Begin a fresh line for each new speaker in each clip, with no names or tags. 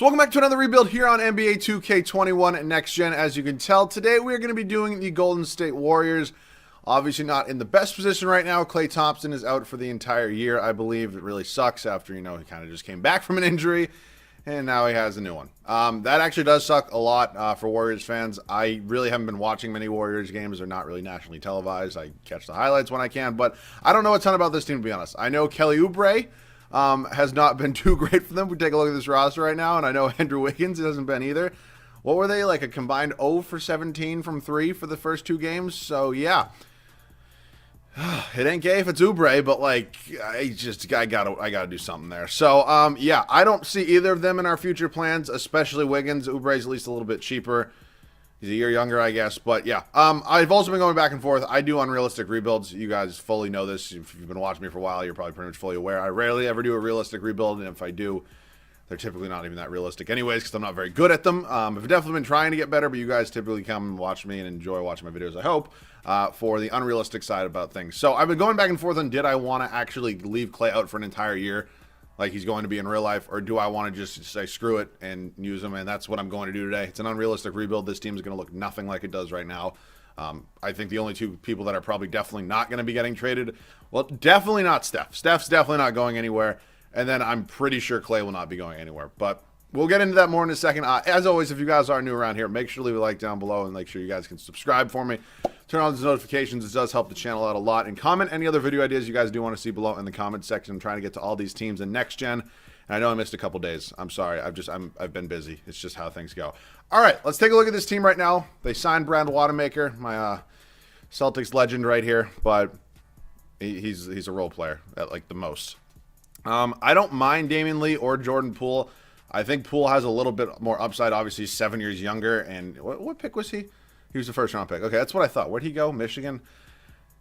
So welcome back to another rebuild here on NBA 2K21 and Next Gen. As you can tell, today we are going to be doing the Golden State Warriors. Obviously not in the best position right now. Klay Thompson is out for the entire year, I believe. It really sucks after, he kind of just came back from an injury, and now he has a new one. That actually does suck a lot for Warriors fans. I really haven't been watching many Warriors games. They're not really nationally televised. I catch the highlights when I can, but I don't know a ton about this team, to be honest. I know Kelly Oubre has not been too great for them. We take a look at this roster right now, and I know Andrew Wiggins hasn't been either. What were they, like a combined 0 for 17 from 3 for the first two games? So, yeah. It ain't gay if it's Oubre, but I gotta do something there. So yeah, I don't see either of them in our future plans, especially Wiggins. Oubre's at least a little bit cheaper. He's a year younger, I guess. But yeah, I've also been going back and forth. I do unrealistic rebuilds. You guys fully know this. If you've been watching me for a while, you're probably pretty much fully aware. I rarely ever do a realistic rebuild, and if I do, they're typically not even that realistic anyways, because I'm not very good at them. I've definitely been trying to get better, but you guys typically come and watch me and enjoy watching my videos, I hope, for the unrealistic side about things. So I've been going back and forth on, did I want to actually leave Klay out for an entire year like he's going to be in real life, or do I want to just say screw it and use him? And that's what I'm going to do today. It's an unrealistic rebuild. This team is going to look nothing like it does right now. I think the only two people that are probably definitely not going to be getting traded, well, definitely not Steph. Steph's definitely not going anywhere. And then I'm pretty sure Klay will not be going anywhere. But we'll get into that more in a second. As always, if you guys are new around here, make sure to leave a like down below and make sure you guys can subscribe for me. Turn on those notifications. It does help the channel out a lot. And comment any other video ideas you guys do want to see below in the comment section. I'm trying to get to all these teams in Next Gen. And I know I missed a couple days. I'm sorry. I've been busy. It's just how things go. All right, let's take a look at this team right now. They signed Brad Wanamaker, my Celtics legend right here. But he's a role player at like the most. I don't mind Damian Lee or Jordan Poole. I think Poole has a little bit more upside. Obviously, he's 7 years younger. And what pick was he? He was the first-round pick. Okay, that's what I thought. Where'd he go? Michigan?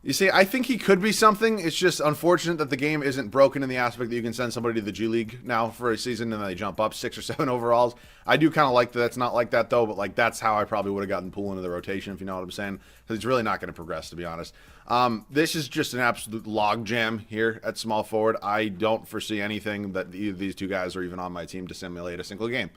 You see, I think he could be something. It's just unfortunate that the game isn't broken in the aspect that you can send somebody to the G League now for a season and then they jump up 6 or 7 overalls. I do kind of like that. It's not like that, though, but that's how I probably would have gotten Poole into the rotation, if you know what I'm saying, because he's really not going to progress, to be honest. This is just an absolute log jam here at small forward. I don't foresee anything that either of these two guys are even on my team to simulate a single game.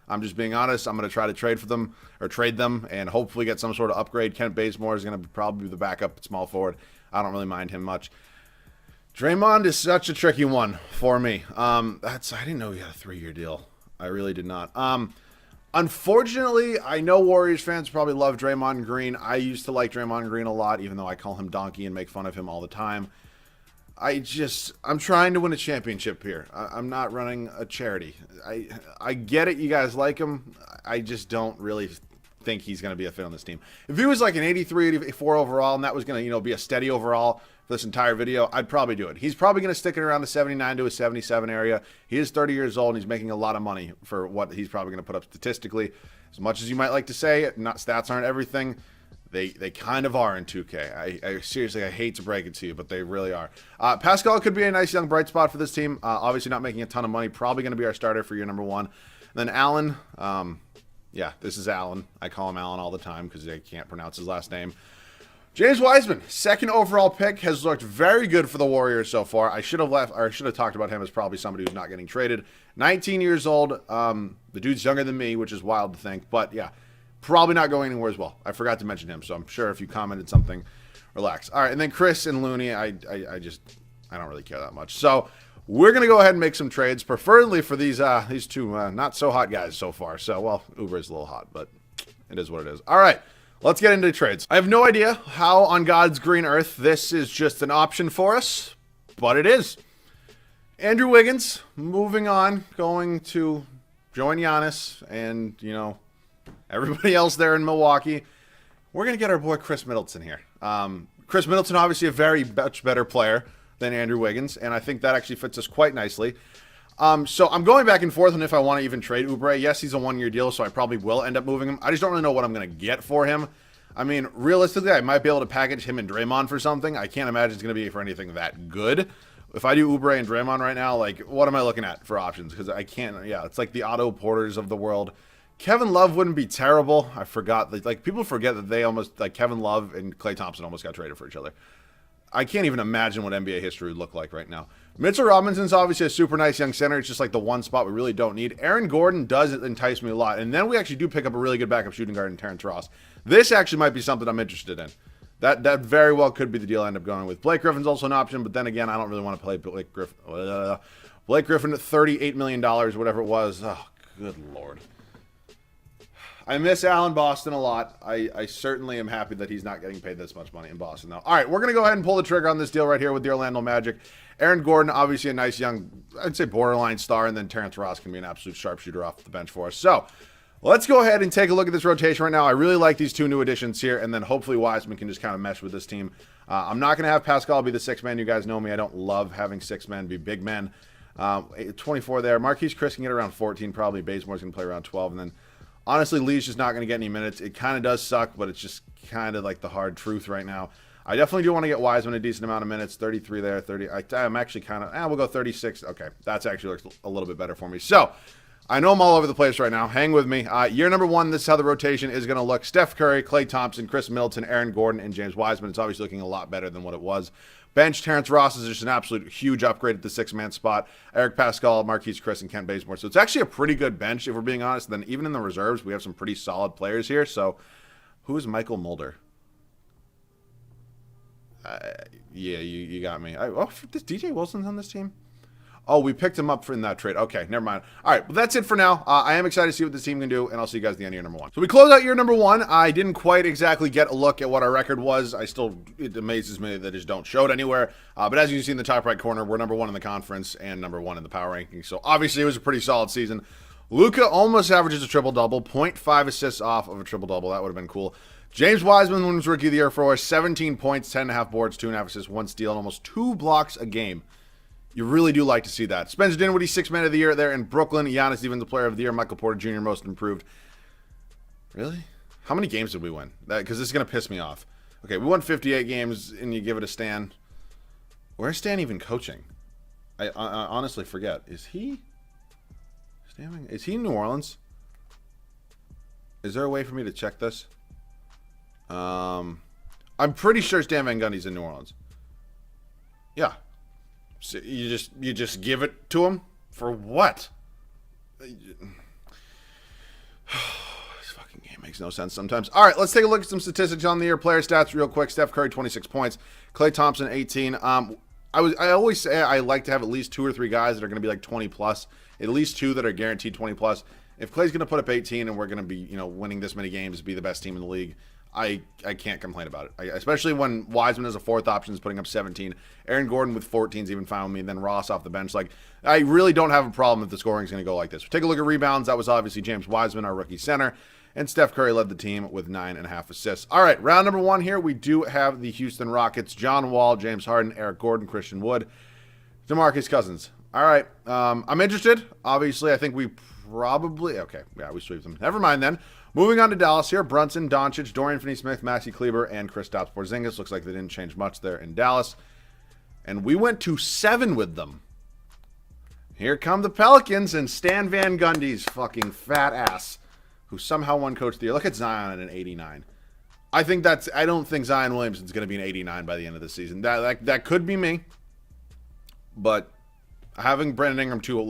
I'm just being honest. I'm going to try to trade them and hopefully get some sort of upgrade. Kent Bazemore is going to probably be the backup at small forward. I don't really mind him much. Draymond is such a tricky one for me. I didn't know he had a 3-year deal. I really did not. Unfortunately, I know Warriors fans probably love Draymond Green. I used to like Draymond Green a lot, even though I call him Donkey and make fun of him all the time. I'm trying to win a championship here. I'm not running a charity. I get it. You guys like him. I just don't really think he's going to be a fit on this team. If he was like an 83, 84 overall, and that was going to, be a steady overall for this entire video, I'd probably do it. He's probably going to stick it around the 79 to a 77 area. He is 30 years old, and he's making a lot of money for what he's probably going to put up statistically. As much as you might like to say, stats aren't everything. They kind of are in 2K. I seriously, I hate to break it to you, but they really are. Pascal could be a nice young bright spot for this team. Obviously not making a ton of money. Probably going to be our starter for year number 1. And then Allen, yeah, this is Allen. I call him Allen all the time because I can't pronounce his last name. James Wiseman, 2nd overall pick, has looked very good for the Warriors so far. I should have talked about him as probably somebody who's not getting traded. 19 years old. The dude's younger than me, which is wild to think. But yeah, probably not going anywhere as well. I forgot to mention him, so I'm sure if you commented something, relax. All right, and then Chris and Looney, I don't really care that much. So we're going to go ahead and make some trades, preferably for these two not so hot guys so far. So, well, Uber's a little hot, but it is what it is. All right, let's get into trades. I have no idea how on God's green earth this is just an option for us, but it is. Andrew Wiggins, moving on, going to join Giannis and, everybody else there in Milwaukee. We're going to get our boy Chris Middleton here. Chris Middleton, obviously a very much better player than Andrew Wiggins, and I think that actually fits us quite nicely. So I'm going back and forth on if I want to even trade Oubre. Yes, he's a 1-year deal, so I probably will end up moving him. I just don't really know what I'm going to get for him. I mean, realistically, I might be able to package him and Draymond for something. I can't imagine it's going to be for anything that good. If I do Oubre and Draymond right now, what am I looking at for options? Because I can't, it's like the Otto Porters of the world. Kevin Love wouldn't be terrible. I forgot. People forget that they almost, Kevin Love and Klay Thompson almost got traded for each other. I can't even imagine what NBA history would look like right now. Mitchell Robinson's obviously a super nice young center. It's just like the one spot we really don't need. Aaron Gordon does entice me a lot. And then we actually do pick up a really good backup shooting guard in Terrence Ross. This actually might be something I'm interested in. That very well could be the deal I end up going with. Blake Griffin's also an option, but then again, I don't really want to play Blake Griffin. Blake Griffin at $38 million, whatever it was. Oh, good Lord. I miss Allen Boston a lot. I certainly am happy that he's not getting paid this much money in Boston, though. All right, we're going to go ahead and pull the trigger on this deal right here with the Orlando Magic. Aaron Gordon, obviously a nice young, I'd say borderline star, and then Terrence Ross can be an absolute sharpshooter off the bench for us. So let's go ahead and take a look at this rotation right now. I really like these two new additions here, and then hopefully Wiseman can just kind of mesh with this team. I'm not going to have Pascal be the sixth man. You guys know me. I don't love having six men be big men. 24 there. Marquise Chris can get around 14 probably. Bazemore's going to play around 12, and then honestly, Lee's just not going to get any minutes. It kind of does suck, but it's just kind of like the hard truth right now. I definitely do want to get Wiseman a decent amount of minutes. 33 there, 30. I'm actually kind of, we'll go 36. Okay, that's actually looks a little bit better for me. So, I know I'm all over the place right now. Hang with me. Year number one, this is how the rotation is going to look. Steph Curry, Klay Thompson, Chris Middleton, Aaron Gordon, and James Wiseman. It's obviously looking a lot better than what it was. Bench, Terrence Ross is just an absolute huge upgrade at the six-man spot. Eric Pascal, Marquise Chris, and Kent Bazemore. So it's actually a pretty good bench, if we're being honest. Then even in the reserves, we have some pretty solid players here. So who is Michael Mulder? Yeah, you got me. This DJ Wilson's on this team? Oh, we picked him up in that trade. Okay, never mind. All right, well, that's it for now. I am excited to see what this team can do, and I'll see you guys at the end of year number one. So we close out year number one. I didn't quite exactly get a look at what our record was. It amazes me that they just don't show it anywhere. But as you can see in the top right corner, we're number one in the conference and number one in the power rankings. So obviously it was a pretty solid season. Luka almost averages a triple-double, 0.5 assists off of a triple-double. That would have been cool. James Wiseman wins Rookie of the Year for us, 17 points, 10.5 boards, 2.5 assists, 1 steal, and almost 2 blocks a game. You really do like to see that. Spencer Dinwiddie, 6th man of the year there in Brooklyn. Giannis Defensive Player of the Year. Michael Porter Jr., most improved. Really? How many games did we win? Because this is going to piss me off. Okay, we won 58 games, and you give it a Stan. Where's Stan even coaching? I honestly forget. Is he in New Orleans? Is there a way for me to check this? I'm pretty sure Stan Van Gundy's in New Orleans. Yeah. So you just give it to him for what? This fucking game makes no sense sometimes. All right, let's take a look at some statistics on the year. Player stats real quick. Steph Curry, 26 points. Klay Thompson, 18. I always say I like to have at least 2 or 3 guys that are going to be like 20 plus. At least 2 that are guaranteed 20 plus. If Klay's going to put up 18 and we're going to be winning this many games, be the best team in the league, I can't complain about it. Especially when Wiseman as a 4th option is putting up 17. Aaron Gordon with 14 is even fine with me. And then Ross off the bench. Like, I really don't have a problem if the scoring is going to go like this. Take a look at rebounds. That was obviously James Wiseman, our rookie center. And Steph Curry led the team with 9.5 assists. All right, round number 1 here. We do have the Houston Rockets. John Wall, James Harden, Eric Gordon, Christian Wood, DeMarcus Cousins. All right, I'm interested. Obviously, I think we probably... Okay, yeah, we sweep them. Never mind then. Moving on to Dallas here, Brunson, Doncic, Dorian Finney-Smith, Maxi Kleber, and Kristaps Porzingis. Looks like they didn't change much there in Dallas. And we went to 7 with them. Here come the Pelicans and Stan Van Gundy's fucking fat ass, who somehow won Coach of the Year. Look at Zion at an 89. I don't think Zion Williamson's going to be an 89 by the end of the season. That could be me. But having Brandon Ingram two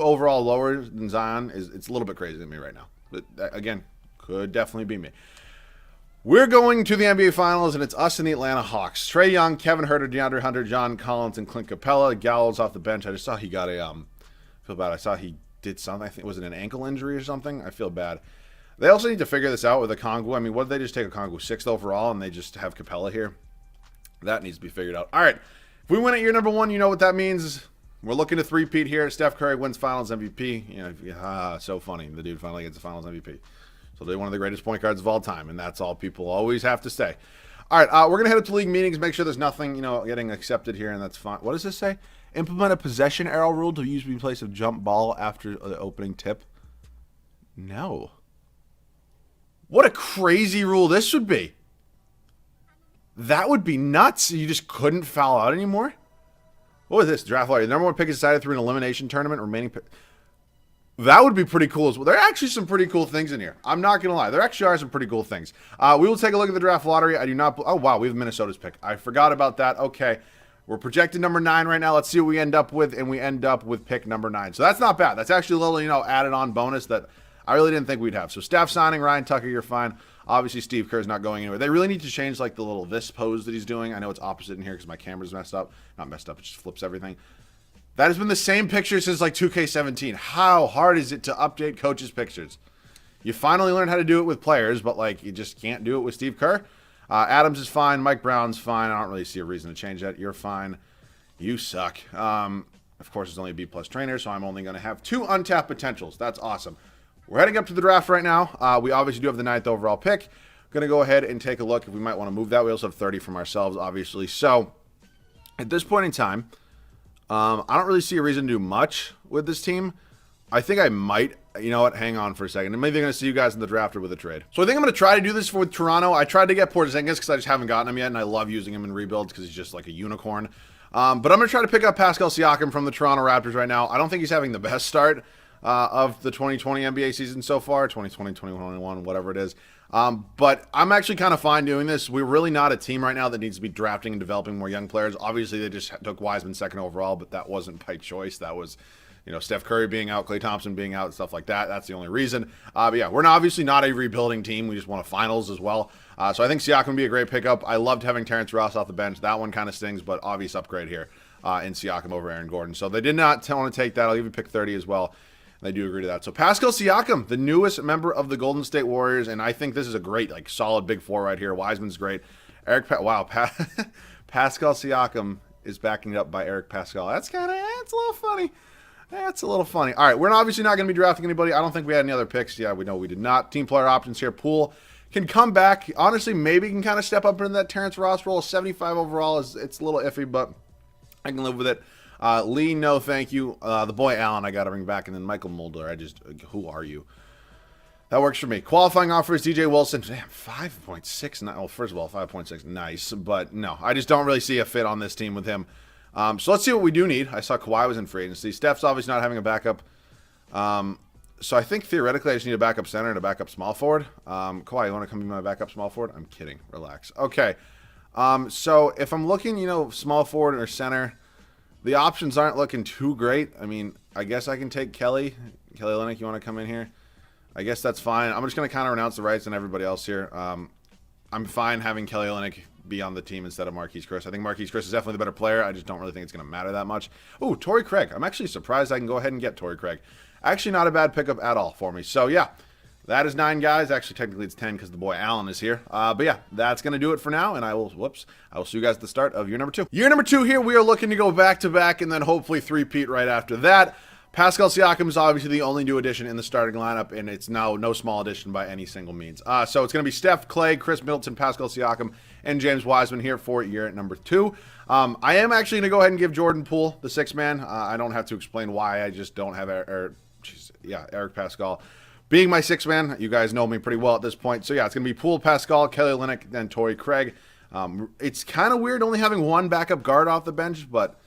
overall lower than Zion it's a little bit crazy to me right now. But again, could definitely be me. We're going to the NBA Finals, and it's us and the Atlanta Hawks. Trae Young, Kevin Huerter, DeAndre Hunter, John Collins, and Clint Capella. Gallows off the bench. I just saw he got I feel bad. I saw he did something. I think, was it an ankle injury or something? I feel bad. They also need to figure this out with Okongwu. I mean, what did they just take Okongwu? 6th overall, and they just have Capella here? That needs to be figured out. All right. If we win at year number 1, you know what that means. We're looking to three-peat here. Steph Curry wins Finals MVP. So funny. The dude finally gets the Finals MVP. So they're one of the greatest point guards of all time, and that's all people always have to say. All right, we're going to head up to league meetings, make sure there's nothing, getting accepted here, and that's fine. What does this say? Implement a possession arrow rule to use in place of jump ball after the opening tip. No. What a crazy rule this would be. That would be nuts. You just couldn't foul out anymore? What was this? Draft lottery. The number 1 pick is decided through an elimination tournament. Remaining pick. That would be pretty cool as well. There are actually some pretty cool things in here. I'm not going to lie. There actually are some pretty cool things. We will take a look at the draft lottery. I do not... Oh, wow. We have Minnesota's pick. I forgot about that. Okay. We're projected number 9 right now. Let's see what we end up with. And we end up with pick number 9. So that's not bad. That's actually a little, added on bonus that I really didn't think we'd have. So Steph signing, Ryan Tucker, you're fine. Obviously, Steve Kerr's not going anywhere. They really need to change like the little this pose that he's doing. I know it's opposite in here because my camera's messed up. Not messed up. It just flips everything. That has been the same picture since like 2K17. How hard is it to update coaches' pictures? You finally learned how to do it with players, but like you just can't do it with Steve Kerr. Adams is fine. Mike Brown's fine. I don't really see a reason to change that. You're fine. You suck. Of course, it's only a B+ trainer, so I'm only going to have 2 untapped potentials. That's awesome. We're heading up to the draft right now. We obviously do have the 9th overall pick. Going to go ahead and take a look if we might want to move that. We also have 30 from ourselves, obviously. So at this point in time, I don't really see a reason to do much with this team. I think I might, you know what, hang on for a second. I'm maybe going to see you guys in the draft or with a trade. So I think I'm going to try to do this with Toronto. I tried to get Porzingis because I just haven't gotten him yet, and I love using him in rebuilds because he's just like a unicorn. But I'm going to try to pick up Pascal Siakam from the Toronto Raptors right now. I don't think he's having the best start of the 2020 NBA season so far, 2020, 2021, whatever it is. But I'm actually kind of fine doing this. We're really not a team right now that needs to be drafting and developing more young players. Obviously, they just took Wiseman 2nd overall, but that wasn't by choice. That was, Steph Curry being out, Klay Thompson being out, stuff like that. That's the only reason. But yeah, we're obviously not a rebuilding team. We just won a finals as well. So I think Siakam would be a great pickup. I loved having Terrence Ross off the bench. That one kind of stings, but obvious upgrade here in Siakam over Aaron Gordon. So they did not want to take that. I'll even pick 30 as well. I do agree to that. So Pascal Siakam, the newest member of the Golden State Warriors, and I think this is a great, solid big 4 right here. Wiseman's great. Pascal Siakam is backing it up by Eric Pascal. That's a little funny. That's a little funny. All right, we're obviously not going to be drafting anybody. I don't think we had any other picks. Yeah, we know we did not. Team player options here. Poole can come back. Honestly, maybe can kind of step up into that Terrence Ross role. 75 overall it's a little iffy, but I can live with it. Lee, no thank you. The boy Allen I got to bring back, and then Michael Mulder. Who are you? That works for me. Qualifying offers, DJ Wilson. Damn, 5.6. Well, first of all, 5.6, nice. But no, I just don't really see a fit on this team with him. So let's see what we do need. I saw Kawhi was in free agency. Steph's obviously not having a backup. So I think theoretically I just need a backup center and a backup small forward. Kawhi, you want to come be my backup small forward? I'm kidding. Relax. Okay. So if I'm looking, small forward or center, the options aren't looking too great. I mean, I guess I can take Kelly Olynyk. You want to come in here? I guess that's fine. I'm just going to kind of renounce the rights on everybody else here. I'm fine having Kelly Olynyk be on the team instead of Marquise Chris. I think Marquise Chris is definitely the better player. I just don't really think it's going to matter that much. Ooh, Torrey Craig. I'm actually surprised I can go ahead and get Torrey Craig. Actually, not a bad pickup at all for me. So, yeah, that is 9 guys. Actually, technically it's 10 because the boy Allen is here. But, yeah, that's going to do it for now, and I will see you guys at the start of year number 2. Year number 2 here, we are looking to go back-to-back and then hopefully three-peat right after that. Pascal Siakam is obviously the only new addition in the starting lineup, and it's now no small addition by any single means. So it's going to be Steph, Clay, Chris Middleton, Pascal Siakam, and James Wiseman here for year number 2. I am actually going to go ahead and give Jordan Poole the 6th man. I don't have to explain why. I just don't have Eric Pascal being my 6th man. You guys know me pretty well at this point. So, yeah, it's going to be Poole, Pascal, Kelly Olynyk, then Torrey Craig. It's kind of weird only having one backup guard off the bench, but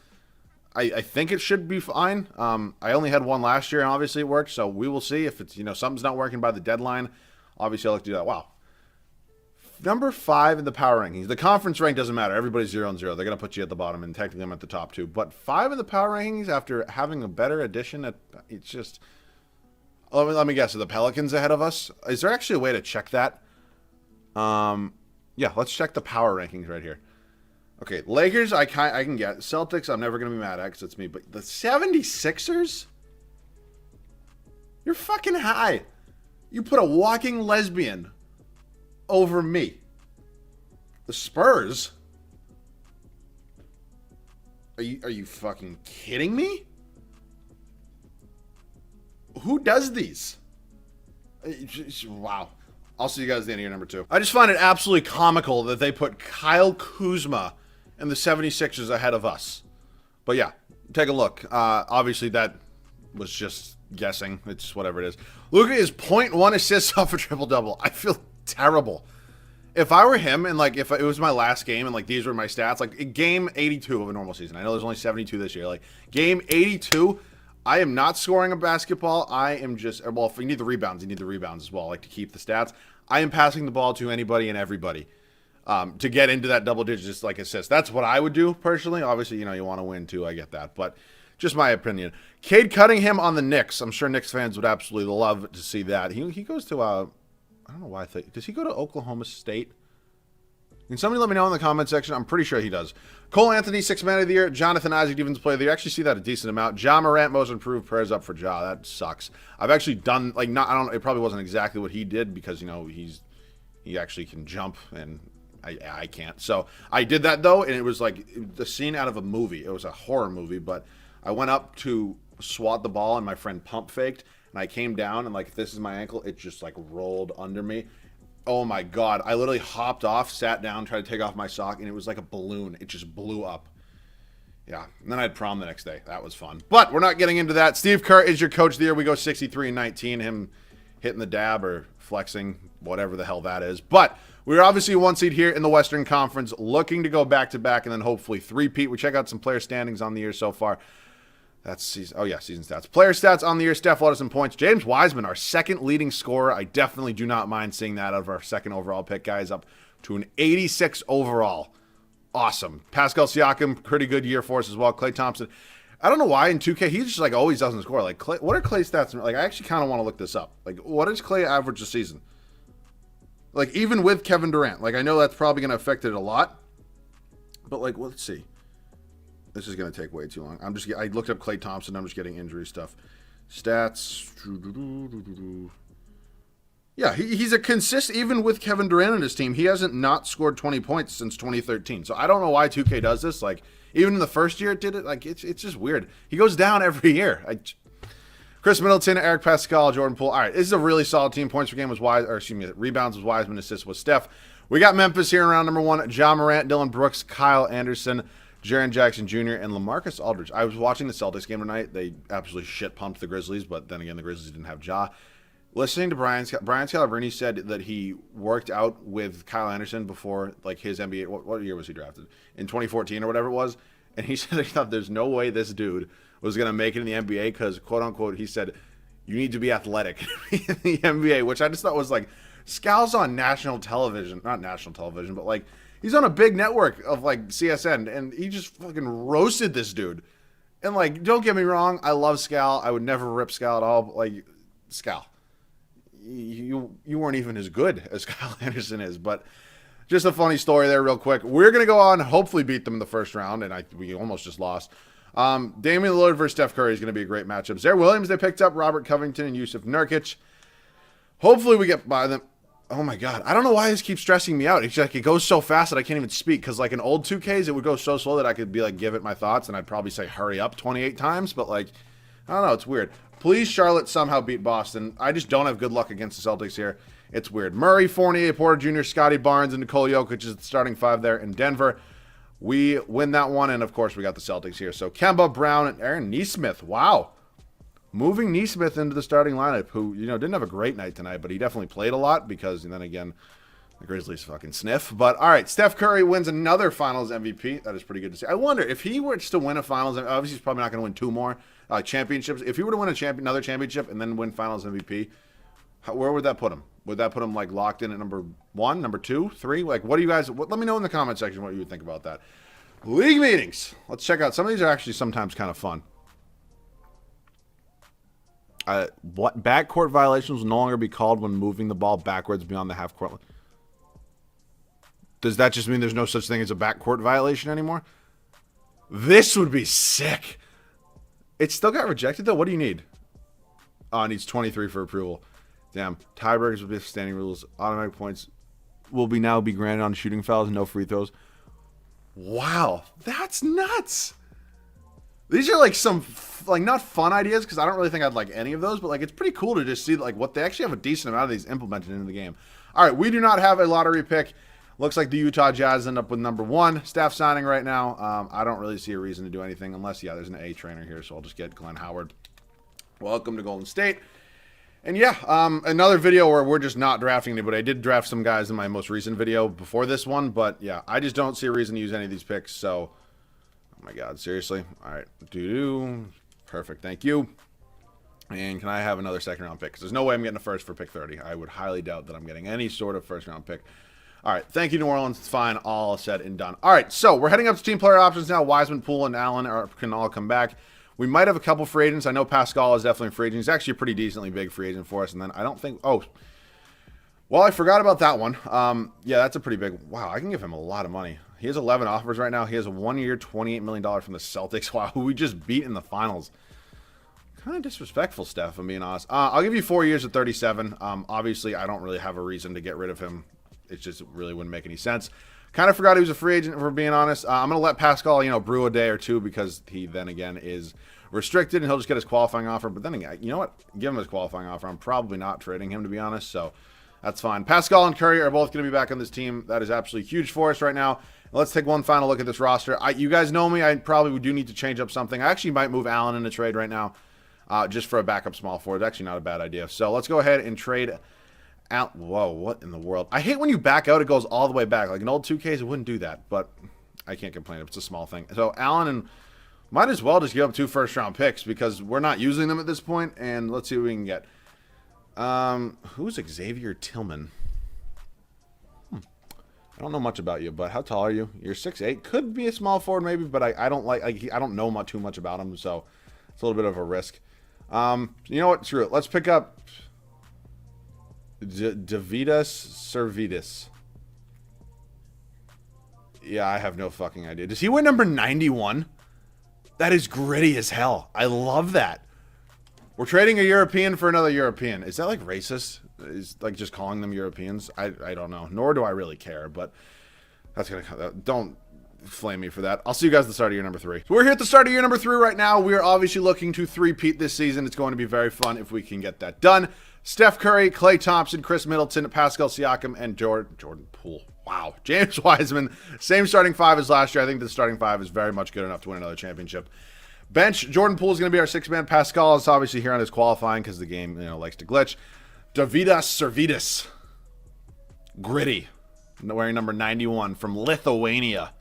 I think it should be fine. I only had one last year, and obviously it worked. So we will see if it's something's not working by the deadline. Obviously, I'll look to do that. Wow, number 5 in the power rankings. The conference rank doesn't matter. Everybody's 0-0. They're going to put you at the bottom, and technically I'm at the top 2. But 5 in the power rankings after having a better addition, it's just. Let me guess. Are the Pelicans ahead of us? Is there actually a way to check that? Yeah, let's check the power rankings right here. Okay, Lakers, I can get. Celtics, I'm never going to be mad at because it's me. But the 76ers? You're fucking high. You put a walking lesbian over me. The Spurs? Are you fucking kidding me? Who does these? Wow. I'll see you guys at the end of year number 2. I just find it absolutely comical that they put Kyle Kuzma and the 76ers ahead of us. But yeah, take a look. Obviously, that was just guessing. It's whatever it is. Luka is 0.1 assists off a triple-double. I feel terrible. If I were him and, if it was my last game and, these were my stats, game 82 of a normal season. I know there's only 72 this year. Game 82, I am not scoring a basketball. I am just, well, if you need the rebounds, you need the rebounds as well, like to keep the stats. I am passing the ball to anybody and everybody to get into that double digits, just like assists. That's what I would do personally. Obviously, you want to win too. I get that. But just my opinion. Cade Cunningham on the Knicks. I'm sure Knicks fans would absolutely love to see that. He goes to, I don't know why I think, does he go to Oklahoma State? Can somebody let me know in the comment section? I'm pretty sure he does. Cole Anthony, 6th man of the year. Jonathan Isaac, defensive player of the year. I actually see that a decent amount. Ja Morant, most improved. Prayers up for Ja. That sucks. I've actually done, like, not, I don't, it probably wasn't exactly what he did because, he actually can jump and I can't. So I did that though, and it was like the scene out of a movie. It was a horror movie, but I went up to swat the ball and my friend pump faked, and I came down and like, if this is my ankle, it just like rolled under me. Oh my God. I literally hopped off, sat down, tried to take off my sock, and it was like a balloon. It just blew up. Yeah. And then I had prom the next day. That was fun. But we're not getting into that. Steve Kerr is your coach of the year. We go 63-19. Him hitting the dab or flexing, whatever the hell that is. But we're obviously 1 seed here in the Western Conference, looking to go back-to-back and then hopefully three-peat. We check out some player standings on the year so far. That's season. Oh, yeah, season stats. Player stats on the year. Steph led us in points. James Wiseman, our second leading scorer. I definitely do not mind seeing that out of our second overall pick, guys, up to an 86 overall. Awesome. Pascal Siakam, pretty good year for us as well. Klay Thompson. I don't know why in 2K he just like always doesn't score. Like, Klay, what are Klay's stats? Like, I actually kind of want to look this up. Like, what does Klay average a season? Like, even with Kevin Durant. Like, I know that's probably going to affect it a lot. But, like, let's see. This is going to take way too long. I looked up Klay Thompson. I'm just getting injury stuff. Stats. Yeah, he's a consistent, even with Kevin Durant on his team, he hasn't not scored 20 points since 2013. So I don't know why 2K does this. Like, even in the first year it did it. Like, it's just weird. He goes down every year. Chris Middleton, Eric Pascal, Jordan Poole. All right, this is a really solid team. Points per game was rebounds was Wiseman, assists was Steph. We got Memphis here in round number 1. Ja Morant, Dylan Brooks, Kyle Anderson, Jaren Jackson Jr., and LaMarcus Aldridge. I was watching the Celtics game tonight. They absolutely shit-pumped the Grizzlies, but then again, the Grizzlies didn't have Ja. Listening to Brian Scalabrine said that he worked out with Kyle Anderson before like his NBA. What year was he drafted? In 2014 or whatever it was. And he said he thought there's no way this dude was going to make it in the NBA because, quote-unquote, he said, you need to be athletic in the NBA, which I just thought was like, Scal's on national television. Not national television, but like, he's on a big network of like CSN, and he just fucking roasted this dude. And like, don't get me wrong, I love Scal. I would never rip Scal at all, but like, Scal, you weren't even as good as Kyle Anderson is. But just a funny story there real quick. We're going to go on, hopefully beat them in the first round, and we almost just lost. Damian Lillard versus Steph Curry is going to be a great matchup. Zaire Williams, they picked up Robert Covington and Yusuf Nurkic. Hopefully we get by them. Oh my God. I don't know why this keeps stressing me out. It's like it goes so fast that I can't even speak. Because like in old 2Ks, it would go so slow that I could be like, give it my thoughts. And I'd probably say hurry up 28 times. But like, I don't know. It's weird. Please, Charlotte somehow beat Boston. I just don't have good luck against the Celtics here. It's weird. Murray, Fournier, Porter Jr., Scotty Barnes, and Nikola Jokic is the starting 5 there in Denver. We win that one. And of course, we got the Celtics here. So Kemba, Brown, and Aaron Nesmith. Wow. Moving Nesmith into the starting lineup, who, didn't have a great night tonight, but he definitely played a lot because, and then again, the Grizzlies fucking sniff. But, all right, Steph Curry wins another Finals MVP. That is pretty good to see. I wonder, if he were to win a Finals, obviously he's probably not going to win 2 more championships. If he were to win another championship and then win Finals MVP, where would that put him? Would that put him, like, locked in at number 1, number 2, 3? Like, what do you guys, let me know in the comment section what you would think about that. League meetings. Let's check out. Some of these are actually sometimes kind of fun. What backcourt violations will no longer be called when moving the ball backwards beyond the half court line? Does that just mean there's no such thing as a backcourt violation anymore? This would be sick. It still got rejected though. What do you need? Oh, it needs 23 for approval. Damn. Tiebreakers will be standing rules. Automatic points will now be granted on shooting fouls and no free throws. Wow, that's nuts. These are like some, like, not fun ideas because I don't really think I'd like any of those, but like it's pretty cool to just see like what they actually have a decent amount of these implemented into the game. All right, we do not have a lottery pick. Looks like the Utah Jazz end up with number 1 staff signing right now. I don't really see a reason to do anything unless, yeah, there's an A trainer here, so I'll just get Glenn Howard. Welcome to Golden State. And yeah, another video where we're just not drafting anybody. I did draft some guys in my most recent video before this one, but yeah, I just don't see a reason to use any of these picks, so... Oh my God, seriously? All right. Perfect. Thank you. And can I have another second-round pick? Because there's no way I'm getting a first for pick 30. I would highly doubt that I'm getting any sort of first-round pick. All right. Thank you, New Orleans. It's fine. All said and done. All right. So we're heading up to team player options now. Wiseman, Poole, and Allen can all come back. We might have a couple free agents. I know Pascal is definitely a free agent. He's actually a pretty decently big free agent for us. And then I don't think... Oh, well, I forgot about that one. Yeah, that's a pretty big... Wow, I can give him a lot of money. He has 11 offers right now. He has a 1-year, $28 million from the Celtics. Wow, who we just beat in the finals. Kind of disrespectful, Steph, if I'm being honest. I'll give you 4 years at 37. Obviously, I don't really have a reason to get rid of him. It just really wouldn't make any sense. Kind of forgot he was a free agent, if we're being honest. I'm going to let Pascal, brew a day or two because he then again is restricted and he'll just get his qualifying offer. But then again, you know what? Give him his qualifying offer. I'm probably not trading him, to be honest. So that's fine. Pascal and Curry are both going to be back on this team. That is absolutely huge for us right now. Let's take one final look at this roster. You guys know me. I probably do need to change up something. I actually might move Allen in a trade right now. Just for a backup small forward. Actually not a bad idea. So let's go ahead and trade out. Whoa, what in the world? I hate when you back out, it goes all the way back. Like in old 2Ks, it wouldn't do that, but I can't complain. It's a small thing. So Allen and might as well just give up 2 first-round picks because we're not using them at this point, and let's see what we can get. Who's Xavier Tillman? I don't know much about you, but how tall are you? You're 6'8". Could be a small forward maybe, but I don't I don't know too much about him, so it's a little bit of a risk. You know what? Screw it. Let's pick up Davidas Servidis. Yeah, I have no fucking idea. Does he wear number 91? That is gritty as hell. I love that. We're trading a European for another European. Is that like racist? Is like just calling them Europeans? I don't know. Nor do I really care, but that's gonna don't flame me for that. I'll see you guys at the start of year number 3. So we're here at the start of year number 3 right now. We are obviously looking to three-peat this season. It's going to be very fun if we can get that done. Steph Curry, Klay Thompson, Chris Middleton, Pascal Siakam, and Jordan Poole. Wow. James Wiseman. Same starting 5 as last year. I think the starting 5 is very much good enough to win another championship. Bench, Jordan Poole is going to be our 6-man. Pascal is obviously here on his qualifying because the game likes to glitch. Davidas Servidis. Gritty. Wearing number 91 from Lithuania.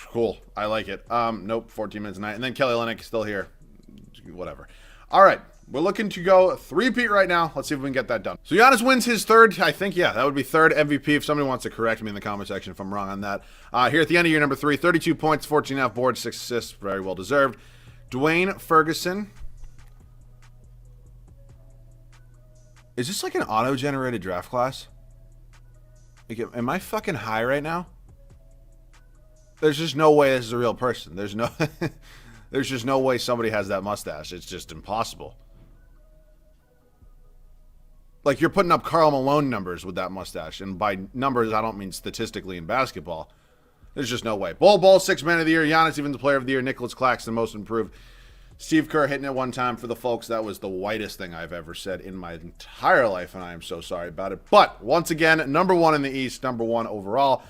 Cool. I like it. Nope. 14 minutes a night. And then Kelly Olynyk still here. Whatever. All right. We're looking to go 3-peat right now. Let's see if we can get that done. So Giannis wins his 3rd, I think, yeah, that would be 3rd MVP. If somebody wants to correct me in the comment section if I'm wrong on that. Here at the end of year number 3, 32 points, 14.5 boards, 6 assists. Very well deserved. Dwayne Ferguson. Is this like an auto-generated draft class? Like, am I fucking high right now? There's just no way this is a real person. There's just no way somebody has that mustache. It's just impossible. Like, you're putting up Karl Malone numbers with that mustache. And by numbers, I don't mean statistically in basketball. There's just no way. Bol 6th man of the year. Giannis, even the player of the year. Nicholas Claxton, most improved. Steve Kerr hitting it one time for the folks. That was the whitest thing I've ever said in my entire life, and I am so sorry about it. But, once again, number 1 in the East, number 1 overall.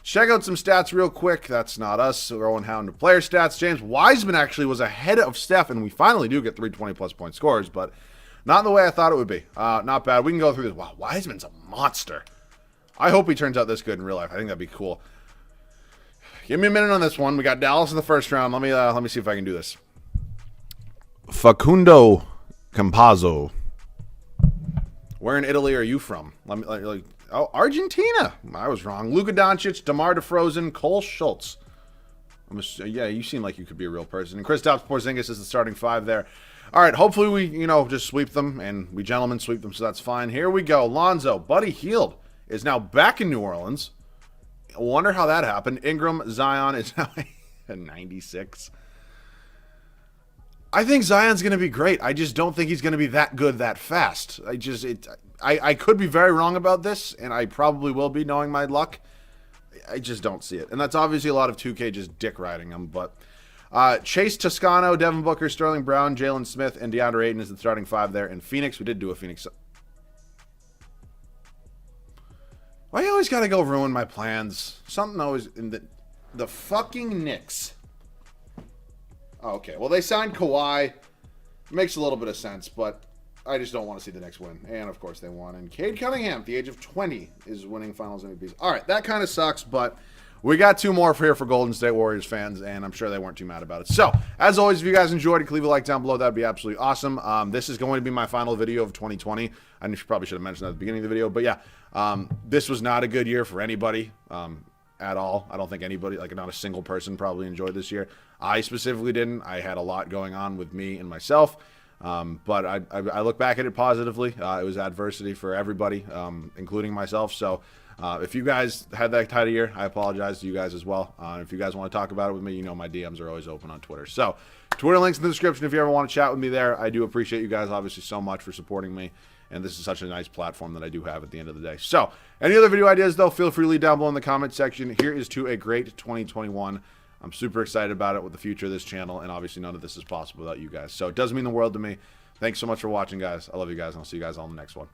Check out some stats real quick. That's not us. We're going hound to player stats. James Wiseman actually was ahead of Steph, and we finally do get 3 20-plus point scores, but not in the way I thought it would be. Not bad. We can go through this. Wow, Wiseman's a monster. I hope he turns out this good in real life. I think that'd be cool. Give me a minute on this one. We got Dallas in the first round. Let me see if I can do this. Facundo Campazzo. Where in Italy are you from? Oh, Argentina. I was wrong. Luka Doncic, DeMar DeRozan, Cole Schultz. Yeah, you seem like you could be a real person. And Kristaps Porzingis is the starting 5 there. All right, hopefully we, just sweep them, and we gentlemen sweep them, so that's fine. Here we go. Lonzo, Buddy Hield is now back in New Orleans. I wonder how that happened. Ingram, Zion is now at 96. I think Zion's going to be great. I just don't think he's going to be that good that fast. I could be very wrong about this, and I probably will be, knowing my luck. I just don't see it. And that's obviously a lot of 2K just dick riding him. But Chase Toscano, Devin Booker, Sterling Brown, Jalen Smith, and DeAndre Ayton is the starting 5 there. In Phoenix, we did do a Phoenix. Why you always got to go ruin my plans? Something always in the fucking Knicks. Oh, okay, well, they signed Kawhi. Makes a little bit of sense, but I just don't want to see the Knicks win. And, of course, they won. And Cade Cunningham, at the age of 20, is winning Finals MVPs. All right, that kind of sucks, but we got 2 more here for Golden State Warriors fans, and I'm sure they weren't too mad about it. So, as always, if you guys enjoyed it, leave a like down below. That would be absolutely awesome. This is going to be my final video of 2020. I probably should have mentioned that at the beginning of the video, but yeah, this was not a good year for anybody at all. I don't think anybody, like not a single person, probably enjoyed this year. I specifically didn't. I had a lot going on with me and myself. But I look back at it positively. It was adversity for everybody, including myself. So if you guys had that kind of year, I apologize to you guys as well. If you guys want to talk about it with me, you know my DMs are always open on Twitter. So Twitter links in the description if you ever want to chat with me there. I do appreciate you guys obviously so much for supporting me. And this is such a nice platform that I do have at the end of the day. So any other video ideas, though, feel free to leave down below in the comment section. Here is to a great 2021. I'm super excited about it with the future of this channel, and obviously none of this is possible without you guys. So it does mean the world to me. Thanks so much for watching, guys. I love you guys, and I'll see you guys on the next one.